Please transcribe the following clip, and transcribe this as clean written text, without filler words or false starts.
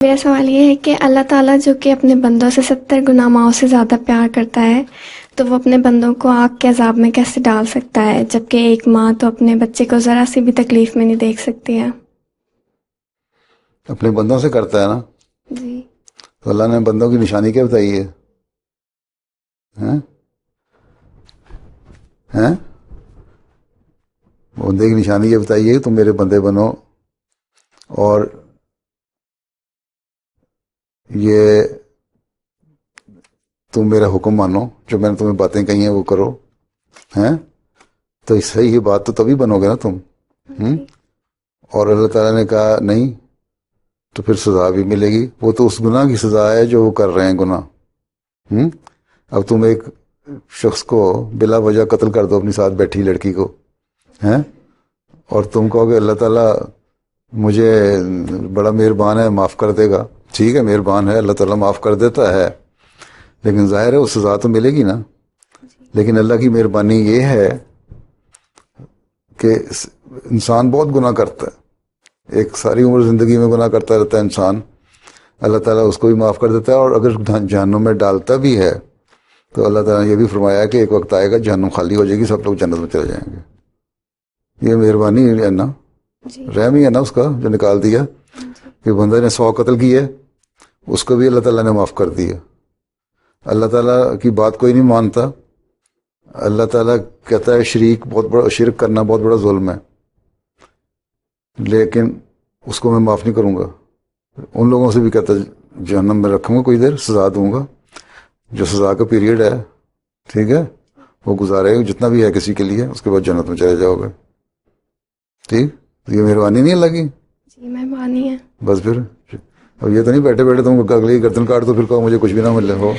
میرا سوال یہ ہے کہ اللہ تعالیٰ جو کہ اپنے بندوں سے 70 گنا ماؤں سے زیادہ پیار کرتا ہے، تو وہ اپنے بندوں کو آگ کے عذاب میں کیسے ڈال سکتا ہے، جبکہ ایک ماں تو اپنے بچے کو ذرا سی بھی تکلیف میں نہیں دیکھ سکتی ہے؟ اپنے بندوں سے کرتا ہے نا، جی تو اللہ نے بندوں کی نشانی کیا بتائی ہے؟ ہیں؟ ہیں؟ بندے کی نشانی یہ بتائیے کہ تم میرے بندے بنو، اور یہ تم میرا حکم مانو، جو میں نے تمہیں باتیں کہی ہیں وہ کرو، ہیں؟ تو صحیح بات تو تبھی بنو گے نا تم. جی اور اللہ تعالیٰ نے کہا نہیں تو پھر سزا بھی ملے گی. وہ تو اس گناہ کی سزا ہے جو وہ کر رہے ہیں گناہ. اب تم ایک شخص کو بلا وجہ قتل کر دو، اپنی ساتھ بیٹھی لڑکی کو، ہیں، اور تم کہو کہ اللہ تعالیٰ مجھے بڑا مہربان ہے، معاف کر دے گا. ٹھیک ہے، مہربان ہے، اللہ تعالیٰ معاف کر دیتا ہے، لیکن ظاہر ہے وہ سزا تو ملے گی نا. لیکن اللہ کی مہربانی یہ ہے کہ انسان بہت گناہ کرتا ہے، ایک ساری عمر زندگی میں گناہ کرتا رہتا ہے انسان. اللہ تعالیٰ اس کو بھی معاف کر دیتا ہے، اور اگر جہنم میں ڈالتا بھی ہے تو اللہ تعالیٰ نے یہ بھی فرمایا کہ ایک وقت آئے گا جہنم خالی ہو جائے گی، سب لوگ جنت میں چلے جائیں گے. یہ مہربانی ہے نا، جی رحم ہی ہے نا اس کا جو نکال دیا. کہ بندے نے 100 قتل کیے، اس کو بھی اللہ تعالیٰ نے معاف کر دیا. اللہ تعالیٰ کی بات کوئی نہیں مانتا. اللہ تعالیٰ کہتا ہے شرک کرنا بہت بڑا ظلم ہے، لیکن اس کو میں معاف نہیں کروں گا. ان لوگوں سے بھی کہتا ہے جہنم میں رکھوں گا، کوئی دیر سزا دوں گا، جو سزا کا پیریڈ ہے، ٹھیک ہے، وہ گزارے گا جتنا بھی ہے کسی کے لیے، اس کے بعد جنت میں چلے جاؤ گے. ٹھیک، تو یہ مہربانی نہیں اللہ کی. جی مہربانی ہے. بس پھر اب یہ تو نہیں بیٹھے بیٹھے تم اگلی گردن کاٹ دو پھر کہو مجھے کچھ بھی نہ ملے ہو.